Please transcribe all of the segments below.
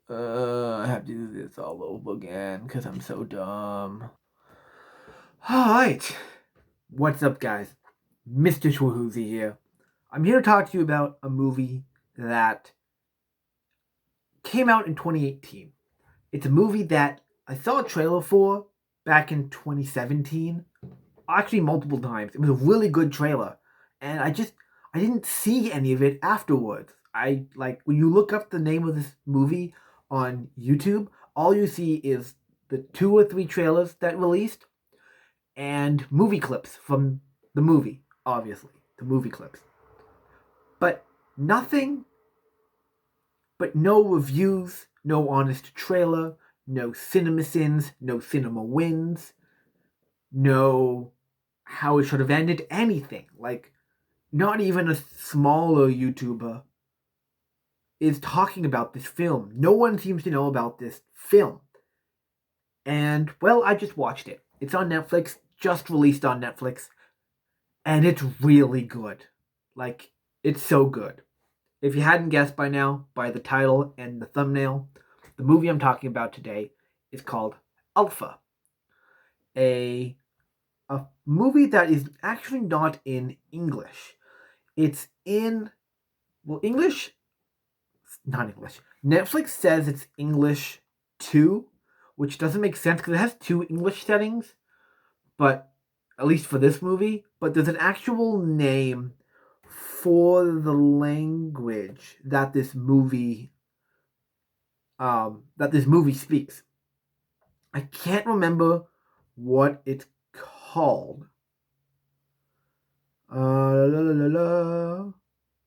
I have to do this all over again because I'm so dumb. Alright. What's up, guys? Mr. Schwahoozy here. I'm here to talk to you about a movie that came out in 2018. It's a movie that I saw a trailer for back in 2017. Actually, multiple times. It was a really good trailer. And I didn't see any of it afterwards. When you look up the name of this movie on YouTube, all you see is the two or three trailers that released and movie clips from the movie, obviously, the movie clips. But nothing, but no reviews, no honest trailer, no cinema sins, no cinema wins, no how it should have ended, anything. Not even a smaller YouTuber is talking about this film. No one seems to know about this film. And, well, I just watched it. It's on Netflix, just released on Netflix, and it's really good. It's so good. If you hadn't guessed by now, by the title and the thumbnail, the movie I'm talking about today is called Alpha. A, a movie that is actually not in English. It's in, well, English? Not English. Netflix says it's English 2, which doesn't make sense because it has two English settings, but at least for this movie, but there's an actual name for the language that this movie speaks. I can't remember what it's called. La, la, la, la.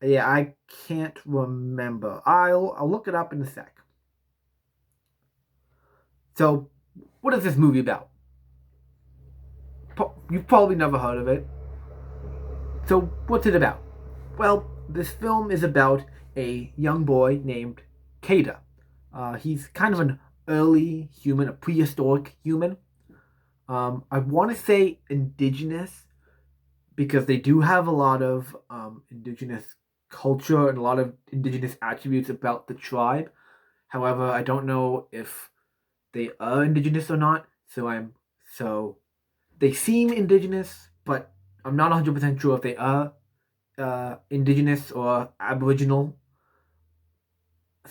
Yeah, I can't remember. I'll look it up in a sec. So, what is this movie about? You've probably never heard of it. So, what's it about? Well, this film is about a young boy named Kada. He's kind of an early human, a prehistoric human. I want to say indigenous because they do have a lot of indigenous culture and a lot of indigenous attributes about the tribe. However, I don't know if they are indigenous or not. So they seem indigenous, but I'm not 100% sure if they are indigenous or aboriginal.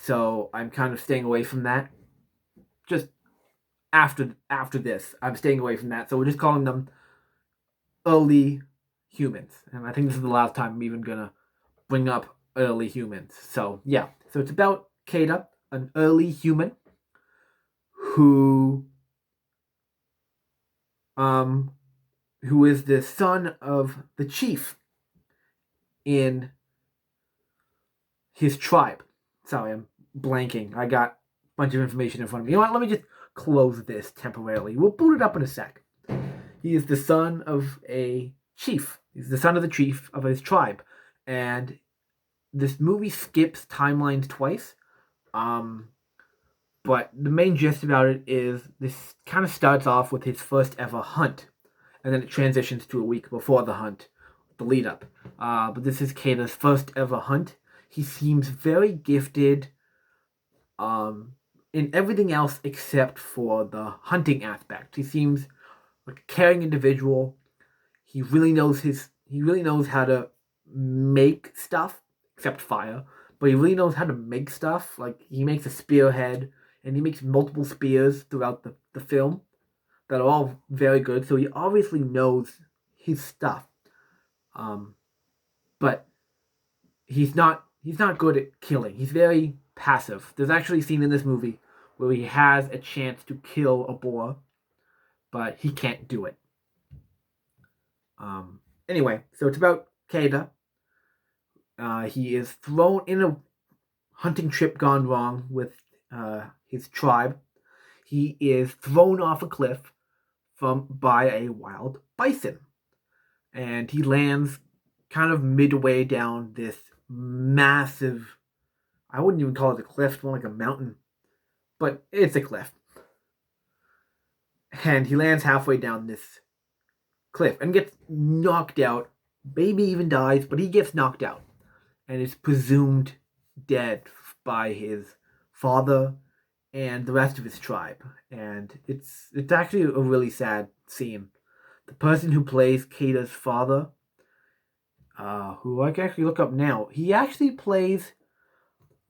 So I'm kind of staying away from that. Just after this, I'm staying away from that. So we're just calling them early humans, and I think this is the last time I'm even gonna bring up early humans. So yeah, so it's about Kada, an early human who um who is the son of the chief in his tribe. Sorry, I'm blanking. I got a bunch of information in front of me. You know what? Let me just close this temporarily. We'll boot it up in a sec. He is the son of a chief. He's the son of the chief of his tribe. And this movie skips timelines twice. But the main gist about it is this kind of starts off with his first ever hunt. And then it transitions to a week before the hunt, the lead up. But this is Kata's first ever hunt. He seems very gifted in everything else except for the hunting aspect. He seems like a caring individual. He really knows how to make stuff, except fire. But he really knows how to make stuff. Like he makes a spearhead and he makes multiple spears throughout the film that are all very good. So he obviously knows his stuff. But he's not good at killing. He's very passive. There's actually a scene in this movie where he has a chance to kill a boar, but he can't do it. Anyway, so it's about Kada. He is thrown in a hunting trip gone wrong with his tribe. He is thrown off a cliff by a wild bison, and he lands kind of midway down this massive. I wouldn't even call it a cliff; it's more like a mountain, but it's a cliff. And he lands halfway down this cliff and gets knocked out. Maybe even dies, but he gets knocked out and is presumed dead by his father and the rest of his tribe. And it's actually a really sad scene. The person who plays Kata's father, who I can actually look up now, he actually plays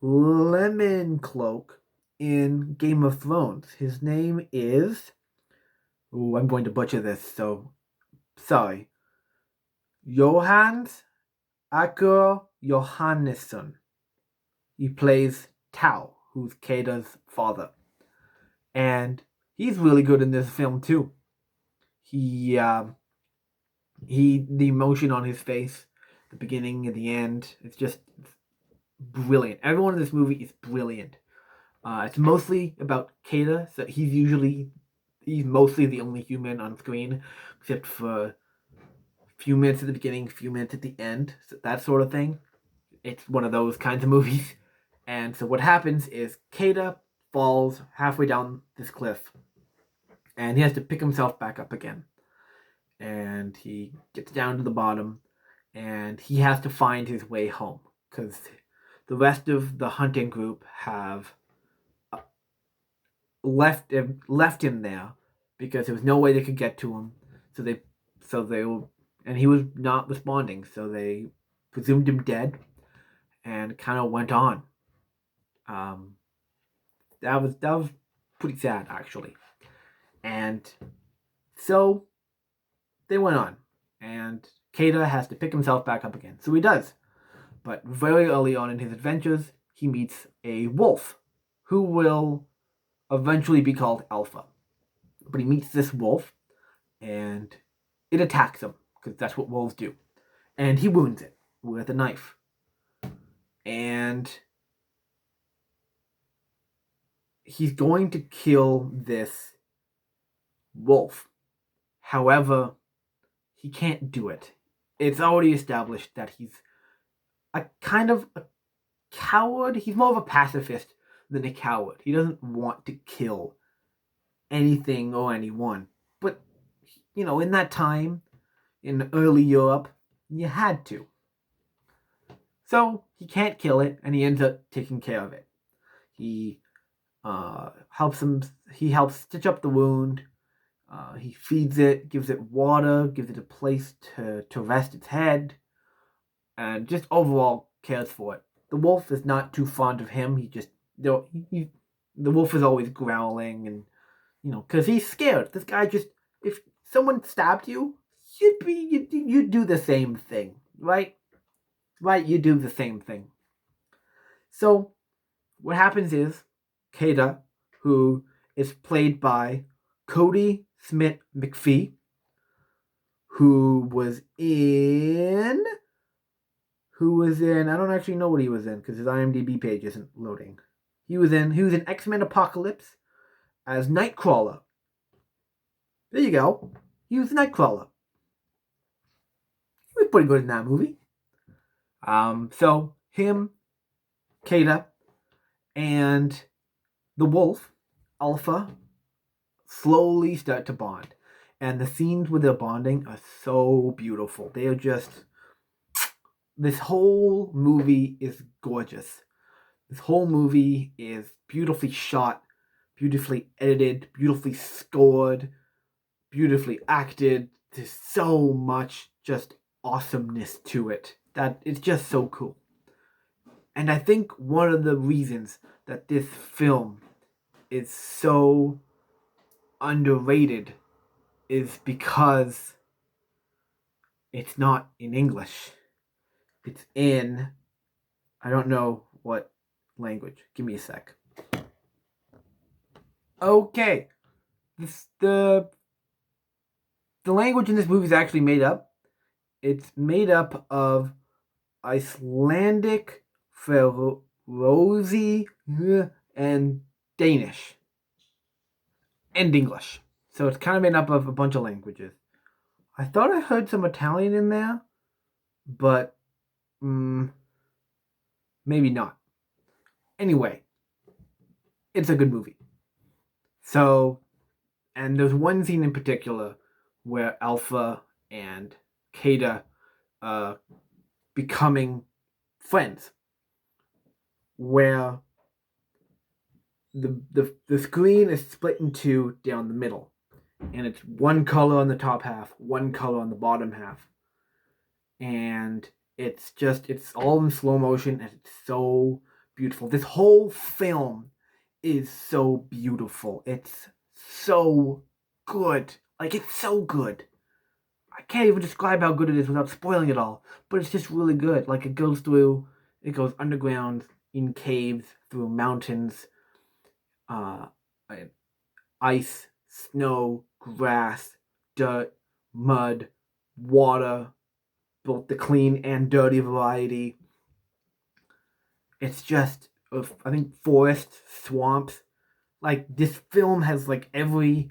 Lemon Cloak in Game of Thrones. His name is. Oh, I'm going to butcher this, so sorry. Johannes Akur Johannesson. He plays Tao, who's Kata's father. And he's really good in this film too. He the emotion on his face, the beginning and the end, it's just brilliant. Everyone in this movie is brilliant. It's mostly about Kata, so he's mostly the only human on screen, except for a few minutes at the beginning, a few minutes at the end, so that sort of thing. It's one of those kinds of movies. And so what happens is Kata falls halfway down this cliff, and he has to pick himself back up again. And he gets down to the bottom, and he has to find his way home because the rest of the hunting group have left him there because there was no way they could get to him. And he was not responding, so they presumed him dead, and kind of went on. That was pretty sad actually, and so they went on, and Kata has to pick himself back up again. So he does, but very early on in his adventures, he meets a wolf, who will eventually be called Alpha. But he meets this wolf, and it attacks him because that's what wolves do, and he wounds it with a knife, and he's going to kill this wolf. However, he can't do it. It's already established that he's a kind of a coward. He's more of a pacifist than a coward. He doesn't want to kill anything or anyone. But, in that time, in early Europe, you had to. So he can't kill it, and he ends up taking care of it. He helps him. He helps stitch up the wound. He feeds it, gives it water, gives it a place to rest its head, and just overall cares for it. The wolf is not too fond of him. The wolf is always growling, and because he's scared. This guy if someone stabbed you, you'd do the same thing, right? Right, you do the same thing. So what happens is Kata, who is played by Cody Smith McPhee, who was in I don't actually know what he was in because his IMDb page isn't loading. He was in X-Men Apocalypse as Nightcrawler. There you go. He was Nightcrawler. He was pretty good in that movie. So him, Kata, and the wolf, Alpha, slowly start to bond. And the scenes with their bonding are so beautiful. They are just... This whole movie is gorgeous. This whole movie is beautifully shot, beautifully edited, beautifully scored, beautifully acted. There's so much just awesomeness to it that it's just so cool. And I think one of the reasons that this film is so underrated is because it's not in English. It's in, I don't know what language. Give me a sec. Okay. The language in this movie is actually made up. It's made up of Icelandic, Faroese, and Danish. And English. So it's kind of made up of a bunch of languages. I thought I heard some Italian in there, but maybe not. Anyway, it's a good movie. So, and there's one scene in particular where Alpha and Kata becoming friends, where the screen is split in two down the middle, and it's one color on the top half, one color on the bottom half, and it's all in slow motion, and it's so beautiful. This whole film is so beautiful. It's so good. Like, it's so good. I can't even describe how good it is without spoiling it all. But it's just really good. Like, it goes underground, in caves, through mountains, uh, ice, snow, grass, dirt, mud, water, both the clean and dirty variety. It's just, I think, forests, swamps. Like, this film has, like, every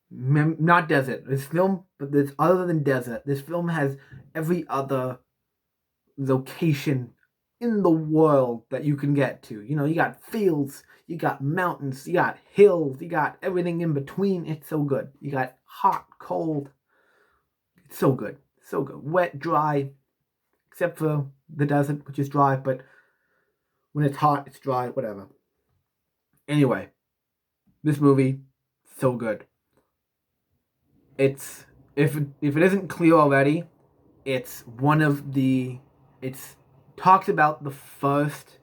not desert. This film, but this other than desert, this film has every other location in the world that you can get to. You know, you got fields, you got mountains, you got hills, you got everything in between. It's so good. You got hot, cold. It's so good. So good. Wet, dry, except for the desert, which is dry, but when it's hot, it's dry, whatever. Anyway, this movie, so good. It's if it isn't clear already, it's one of the it's talks about the first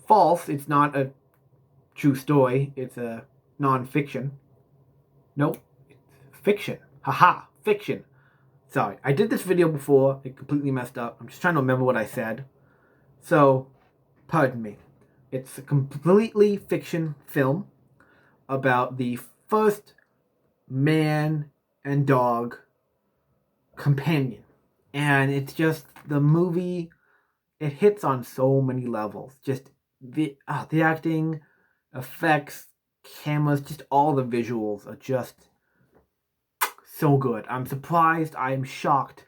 false. It's not a true story. It's a non-fiction. Nope, it's fiction. Haha, fiction. Sorry, I did this video before. It completely messed up. I'm just trying to remember what I said. So, pardon me. It's a completely fiction film about the first man and dog companion. And it's just the movie, it hits on so many levels. Just the acting, effects, cameras, just all the visuals are just so good. I'm surprised, I'm shocked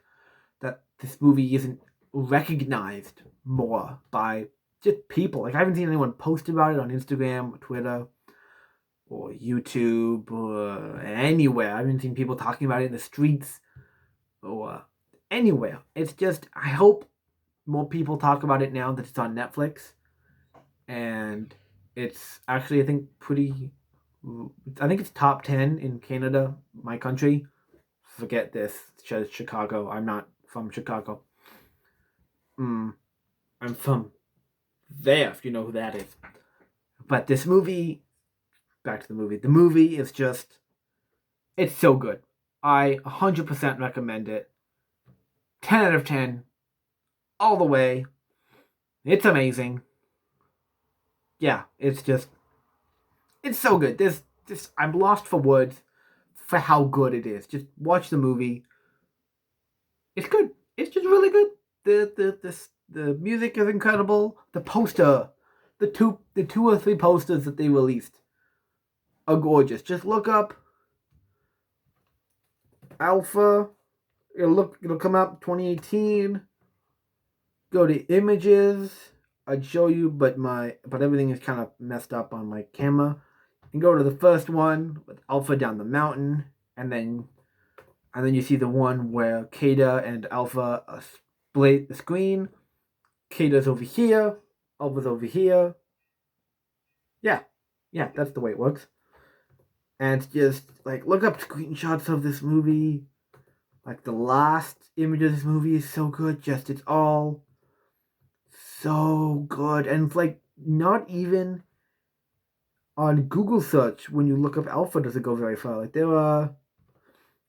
that this movie isn't recognized more by just people. Like, I haven't seen anyone post about it on Instagram or Twitter or YouTube or anywhere. I haven't seen people talking about it in the streets or anywhere. It's just, I hope more people talk about it now that it's on Netflix. And it's actually, I think it's top 10 in Canada, my country. Forget this, Chicago. I'm not from Chicago. I'm from there, if you know who that is. But this movie, back to the movie. The movie is just, it's so good. I 100% recommend it. 10 out of 10. All the way. It's amazing. Yeah, it's so good. I'm lost for words for how good it is. Just watch the movie. It's good. It's just really good. The music is incredible. The poster, the two or three posters that they released are gorgeous. Just look up Alpha. It'll come up 2018. Go to images. I'd show you, but everything is kind of messed up on my camera. And go to the first one with Alpha down the mountain, and then you see the one where Kata and Alpha split the screen. Kata's over here, Alpha's over here. Yeah, that's the way it works. And it's just like, look up screenshots of this movie. Like, the last image of this movie is so good. Just, it's all so good. And it's like, not even on Google search, when you look up Alpha, does it go very far. Like, there are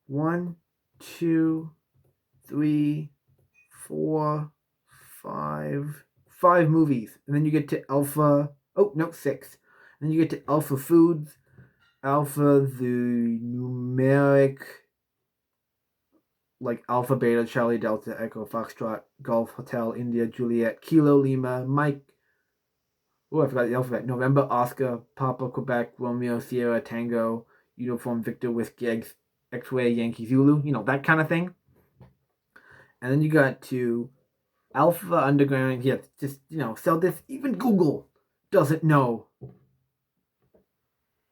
1, 2, 3, 4, 5 movies. And then you get to Alpha. Oh, no, 6. And then you get to Alpha Foods. Alpha, the numeric, like Alpha, Beta, Charlie, Delta, Echo, Foxtrot, Golf, Hotel, India, Juliet, Kilo, Lima, Mike. Oh, I forgot the alphabet. November, Oscar, Papa, Quebec, Romeo, Sierra, Tango, Uniform, Victor, Whiskey, X-Ray, Yankee, Zulu. You know, that kind of thing. And then you got to Alpha Underground. Yeah, just, so this, even Google doesn't know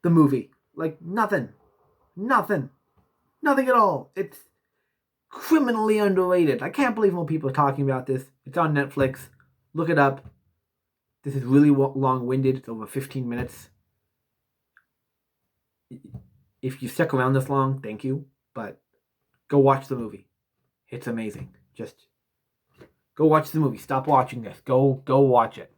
the movie. Like, nothing at all. It's criminally underrated. I can't believe more people are talking about this. It's on Netflix. Look it up. This is really long-winded. It's over 15 minutes. If you stuck around this long, thank you. But go watch the movie. It's amazing. Just go watch the movie. Stop watching this. Go watch it.